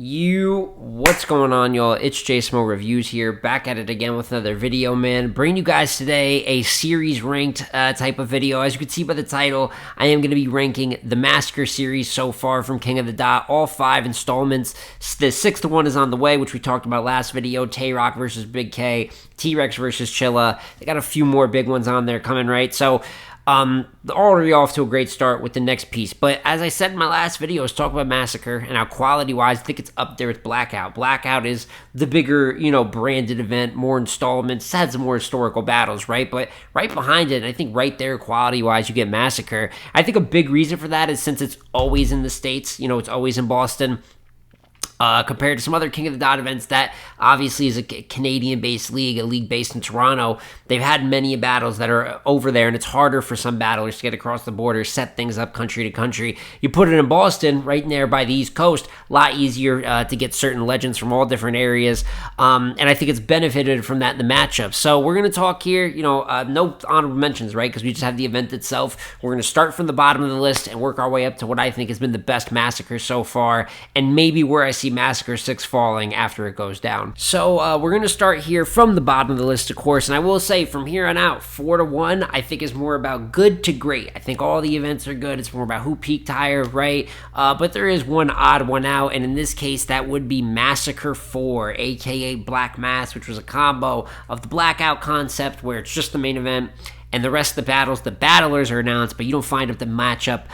What's going on, y'all? It's JSmo Reviews here, back at it again with another video, man. Bringing you guys today a series ranked type of video. As you can see by the title, I am going to be ranking the Massacre series so far from King of the Dot, all 5 installments. The 6th one is on the way, which we talked about last video. Tay-Rock versus Big K, T-Rex versus Chilla. They got a few more big ones on there coming, right? So already off to a great start with the next piece. But as I said in my last video, I was talking about Massacre and how quality-wise, I think it's up there with Blackout. Blackout is the bigger, branded event, more installments, has more historical battles, right? But right behind it, and I think right there, quality-wise, you get Massacre. I think a big reason for that is since it's always in the States, it's always in Boston. Compared to some other King of the Dot events that obviously is a Canadian-based league, a league based in Toronto. They've had many battles that are over there, and it's harder for some battlers to get across the border, set things up country to country. You put it in Boston, right there by the East Coast, a lot easier to get certain legends from all different areas, and I think it's benefited from that in the matchup. So we're going to talk here, no honorable mentions, right, because we just have the event itself. We're going to start from the bottom of the list and work our way up to what I think has been the best Massacre so far, and maybe where I see Massacre 6 falling after it goes down. So we're going to start here from the bottom of the list, of course, and I will say from here on out, 4 to 1, I think is more about good to great. I think all the events are good. It's more about who peaked higher, right? But there is one odd one out, and in this case, that would be Massacre 4, aka Black Mass, which was a combo of the Blackout concept, where it's just the main event, and the rest of the battles, the battlers are announced, but you don't find out the matchup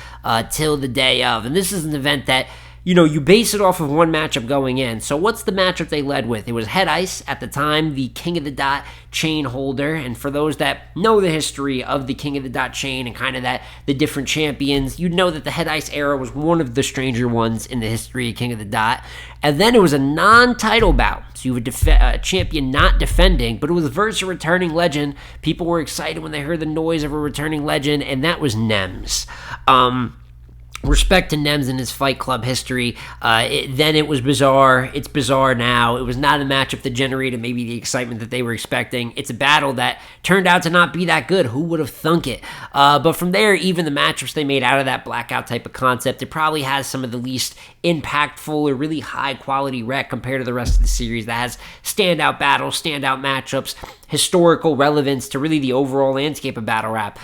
till the day of. And this is an event that you base it off of one matchup going in. So what's the matchup they led with? It was Head Ice, at the time, the King of the Dot chain holder. And for those that know the history of the King of the Dot chain and kind of the different champions, you'd know that the Head Ice era was one of the stranger ones in the history of King of the Dot. And then it was a non-title bout. So you have a champion not defending, but it was versus a returning legend. People were excited when they heard the noise of a returning legend, and that was Nems. Respect to Nems and his Fight Club history. Then it was bizarre. It's bizarre now. It was not a matchup that generated maybe the excitement that they were expecting. It's a battle that turned out to not be that good. Who would have thunk it? But from there, even the matchups they made out of that Blackout type of concept, it probably has some of the least impactful or really high quality rec compared to the rest of the series that has standout battles, standout matchups, historical relevance to really the overall landscape of battle rap.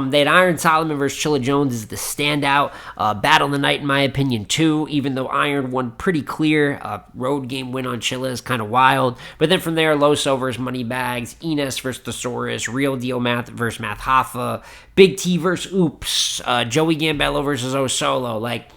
They had Iron Solomon versus Chilla Jones as the standout battle of the night, in my opinion, too, even though Iron won pretty clear. Road game win on Chilla is kind of wild. But then from there, Loso versus Moneybags, Enos versus Thesaurus, Real Deal Math versus Math Hoffa, Big T versus Oops, Joey Gambello versus O Solo. Like,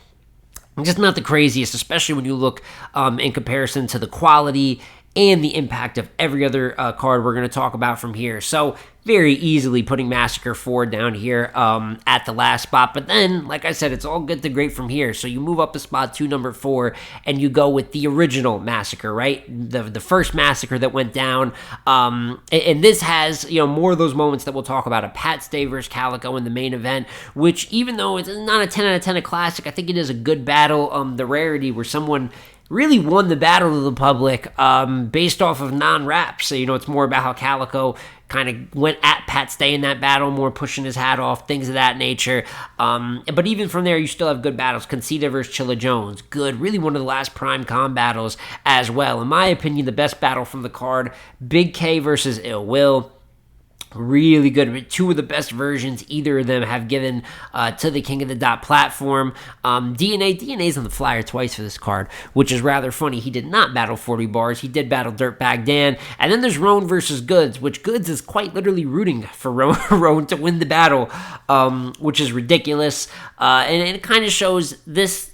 just not the craziest, especially when you look in comparison to the quality and the impact of every other card we're going to talk about from here. So very easily putting Massacre 4 down here at the last spot. But then, like I said, it's all good to great from here. So you move up a spot to number 4, and you go with the original Massacre, right? The first Massacre that went down. And this has, more of those moments that we'll talk about. A Pat Stay versus Calico in the main event, which even though it's not a 10 out of 10 a classic, I think it is a good battle. The rarity where someone really won the battle to the public based off of non-raps. So, it's more about how Calico kind of went at Pat Stay in that battle, more pushing his hat off, things of that nature. But even from there, you still have good battles. Conceda versus Chilla Jones, good. Really one of the last prime com battles as well. In my opinion, the best battle from the card, Big K versus Ill Will. Really good. 2 of the best versions either of them have given to the King of the Dot platform. DNA's on the flyer twice for this card, which is rather funny. He did not battle 40 bars. He did battle Dirtbag Dan. And then there's Roan versus Goods, which Goods is quite literally rooting for Roan to win the battle, which is ridiculous. And it kind of shows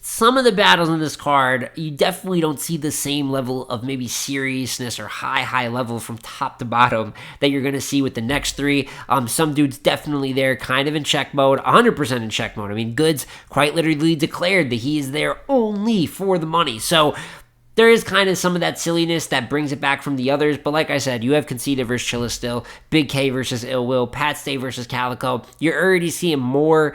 some of the battles in this card, you definitely don't see the same level of maybe seriousness or high level from top to bottom that you're going to see with the next 3. Some dudes definitely there, kind of in check mode, 100% in check mode. I mean, Goods quite literally declared that he is there only for the money. So there is kind of some of that silliness that brings it back from the others. But like I said, you have Conceda versus Chilla still, Big K versus Ill Will, Pat Stay versus Calico. You're already seeing more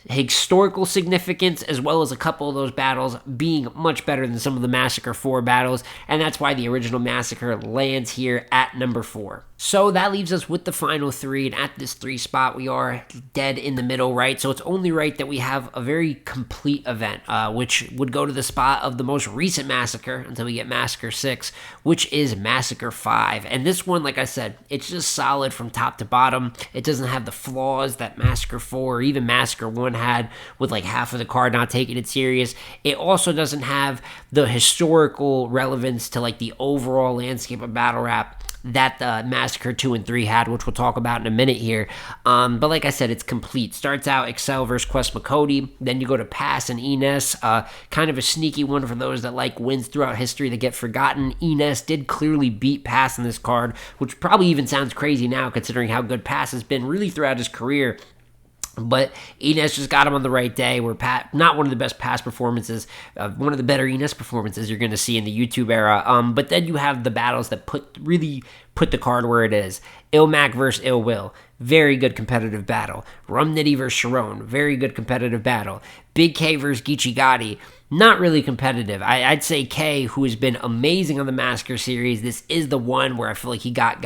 historical significance, as well as a couple of those battles being much better than some of the Massacre 4 battles, and that's why the original Massacre lands here at number 4. So that leaves us with the final three, and at this three spot, we are dead in the middle, right? So it's only right that we have a very complete event, which would go to the spot of the most recent Massacre until we get Massacre 6, which is Massacre 5. And this one, like I said, it's just solid from top to bottom. It doesn't have the flaws that Massacre 4 or even Massacre 1 had, with like half of the card not taking it serious. It also doesn't have the historical relevance to like the overall landscape of battle rap that the Massacre 2 and 3 had, which we'll talk about in a minute here. But like I said, it's complete. Starts out Excel versus Quest McCody. Then you go to Pass and Enes. Kind of a sneaky one for those that like wins throughout history that get forgotten. Enes did clearly beat Pass in this card, which probably even sounds crazy now considering how good Pass has been really throughout his career. But Enes just got him on the right day. Where not one of the best Pass performances, one of the better Enes performances you're going to see in the YouTube era. But then you have the battles that really put the card where it is. Ilmac versus Ill Will, very good competitive battle. Rum Nitty versus Sharon, very good competitive battle. Big K versus Geechee Gotti, not really competitive. I'd say K, who has been amazing on the Massacre series, this is the one where I feel like he got.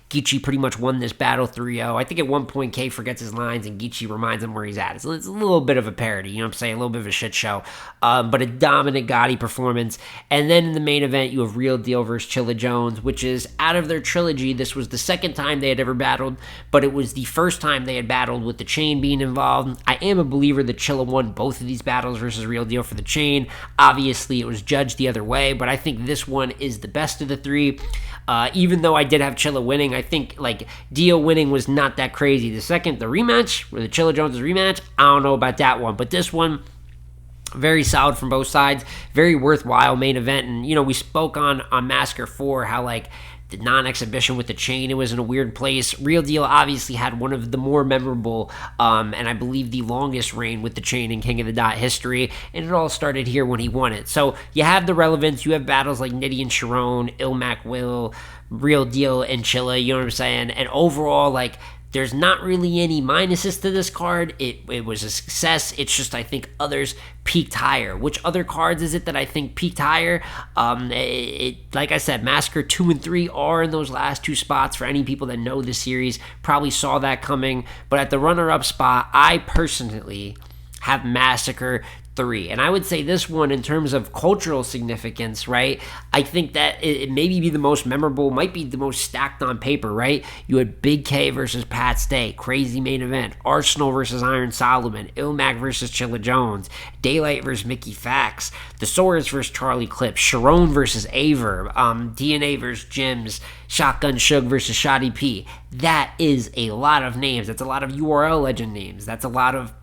Geechee pretty much won this battle 3-0. I think at one point K forgets his lines and Geechee reminds him where he's at. So it's a little bit of a parody, you know what I'm saying? A little bit of a shit show. But a dominant Gotti performance. And then in the main event, you have Real Deal versus Chilla Jones, which is out of their trilogy. This was the second time they had ever battled, but it was the first time they had battled with the chain being involved. I am a believer that Chilla won both of these battles versus Real Deal for the chain. Obviously, it was judged the other way, but I think this one is the best of the three. Even though I did have Chilla winning, I think like Deal winning was not that crazy. The rematch, where the Chilla Jones rematch, I don't know about that one, but this one, very solid from both sides, very worthwhile main event. And you know, we spoke on Massacre 4 how like the non-exhibition with the chain, it was in a weird place. Real Deal obviously had one of the more memorable and I believe the longest reign with the chain in King of the Dot history, and it all started here when he won it. So you have the relevance, you have battles like Nitty and Sharon, Ilmac Will, Real Deal and Chilla, you know what I'm saying? And overall, like, there's not really any minuses to this card. It was a success. It's just I think others peaked higher. Which other cards is it that I think peaked higher? Like I said, Massacre 2 and 3 are in those last two spots. For any people that know the series, probably saw that coming. But at the runner-up spot, I personally have Massacre 3. And I would say this one, in terms of cultural significance, right, I think that it maybe be the most memorable, might be the most stacked on paper, right? You had Big K versus Pat Stay, crazy main event. Arsenal versus Iron Solomon, Ilmac versus Chilla Jones, Daylight versus Mickey Fax, Thesaurus versus Charlie Clip, Sharon versus Averb, DNA versus Jims, Shotgun Shug versus Shoddy P. That is a lot of names. That's a lot of URL legend names. That's a lot of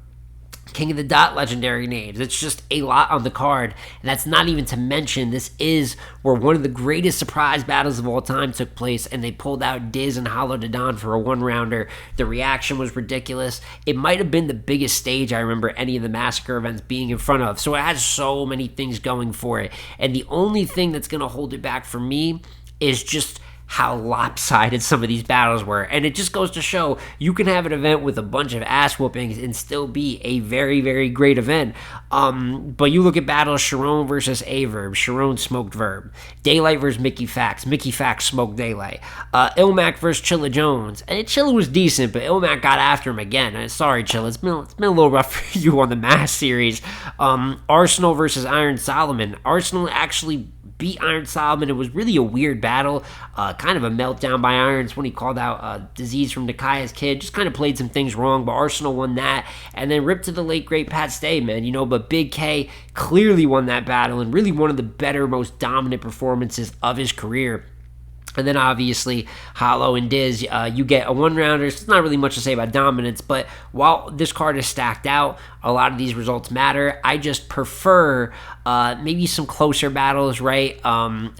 King of the Dot legendary names. It's just a lot on the card. And that's not even to mention, this is where one of the greatest surprise battles of all time took place, and they pulled out Diz and Hollow Dadan for a one-rounder. The reaction was ridiculous. It might have been the biggest stage I remember any of the Massacre events being in front of. So it has so many things going for it. And the only thing that's going to hold it back for me is just how lopsided some of these battles were. And it just goes to show you can have an event with a bunch of ass whoopings and still be a very, very great event. But you look at battles, Sharon versus Averb, Sharon smoked Verb. Daylight versus Mickey Fax smoked Daylight. Ilmac versus Chilla Jones. And Chilla was decent, but Ilmac got after him again. Sorry, Chilla, it's been a little rough for you on the Mass series. Arsenal versus Iron Solomon. Arsenal actually beat Iron Solomon. It was really a weird battle, kind of a meltdown by Irons when he called out Disease from Nakaya's kid. Just kind of played some things wrong, but Arsenal won that. And then ripped to the late great Pat Stay, man, you know. But Big K clearly won that battle, and really one of the better, most dominant performances of his career. And then obviously Hollow and Diz, you get a one-rounder. It's not really much to say about dominance, but while this card is stacked out, a lot of these results matter. I just prefer maybe some closer battles, right?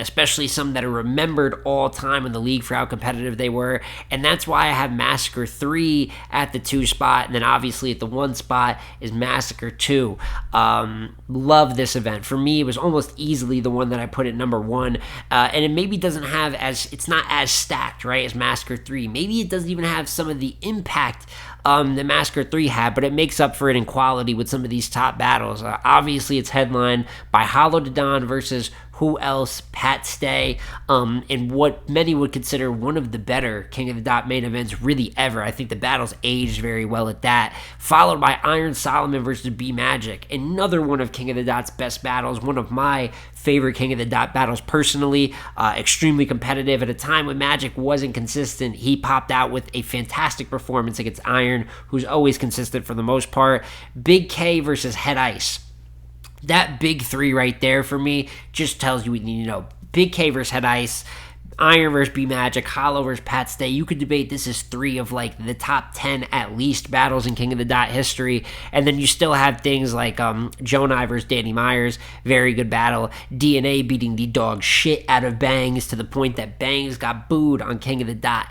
Especially some that are remembered all time in the league for how competitive they were. And that's why I have Massacre 3 at the 2 spot. And then obviously at the 1 spot is Massacre 2. Love this event. For me, it was almost easily the one that I put at number 1. And it maybe doesn't have it's not as stacked, right, as Massacre 3. Maybe it doesn't even have some of the impact that Massacre 3 had, but it makes up for it in quality with some of these top battles. Obviously, it's headlined by Hollow Dadan versus Who else? Pat Stay, in what many would consider one of the better King of the Dot main events really ever. I think the battles aged very well at that. Followed by Iron Solomon versus B Magic, another one of King of the Dot's best battles, one of my favorite King of the Dot battles personally. Extremely competitive. At a time when Magic wasn't consistent, he popped out with a fantastic performance against Iron, who's always consistent for the most part. Big K versus Head Ice. That big three right there for me just tells you what you need to know. Big K versus Head Ice, Iron versus B Magic, Hollow versus Pat Stay. You could debate this is three of like the top 10 at least battles in King of the Dot history. And then you still have things like Jonai versus Danny Myers, very good battle. DNA beating the dog shit out of Bangs to the point that Bangs got booed on King of the Dot.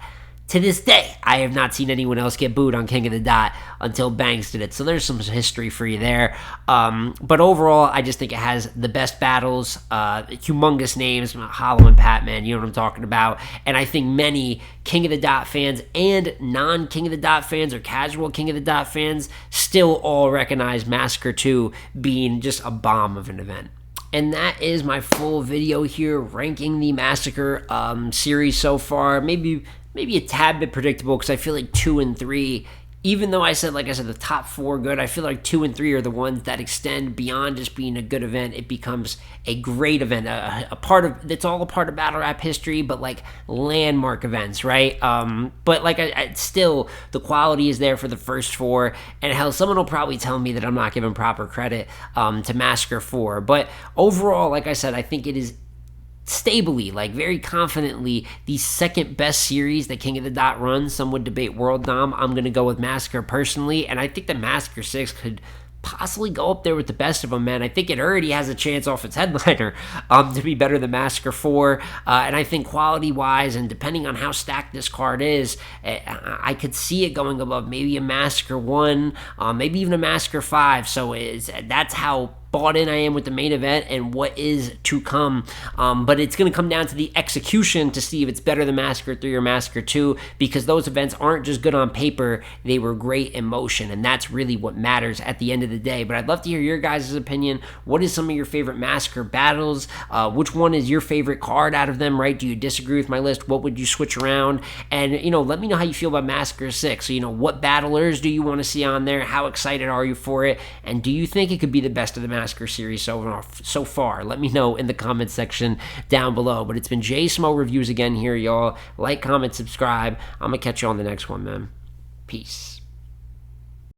To this day, I have not seen anyone else get booed on King of the Dot until Banks did it. So there's some history for you there. But overall, I just think it has the best battles, humongous names, Hollow and Patman, you know what I'm talking about. And I think many King of the Dot fans and non-King of the Dot fans or casual King of the Dot fans still all recognize Massacre 2 being just a bomb of an event. And that is my full video here ranking the Massacre series so far. Maybe a tad bit predictable because I feel like 2 and 3, even though I said the top 4 good, I feel like 2 and 3 are the ones that extend beyond just being a good event. It becomes a great event, a part of, it's all a part of battle rap history, but like landmark events, right? But like I still, the quality is there for the first 4, and hell, someone will probably tell me that I'm not giving proper credit to Massacre 4, but overall, like I said, I think it is stably, like very confidently, the second best series that King of the Dot runs. Some would debate World Dom. I'm going to go with Massacre personally, and I think that Massacre 6 could possibly go up there with the best of them, man. I think it already has a chance off its headliner to be better than Massacre 4, and I think quality-wise, and depending on how stacked this card is, I could see it going above maybe a Massacre 1, maybe even a Massacre 5, so that's how bought in I am with the main event and what is to come. But it's going to come down to the execution to see if it's better than Massacre 3 or Massacre 2, because those events aren't just good on paper, they were great in motion, and that's really what matters at the end of the day. But I'd love to hear your guys' opinion. What is some of your favorite Massacre battles? Which one is your favorite card out of them, right? Do you disagree with my list? What would you switch around? And, let me know how you feel about Massacre 6. So, what battlers do you want to see on there? How excited are you for it? And do you think it could be the best of the Massacre series so far? Let me know in the comment section down below. But it's been J Smo Reviews again here, y'all. Like, comment, subscribe. I'm gonna catch you on the next one, man. Peace.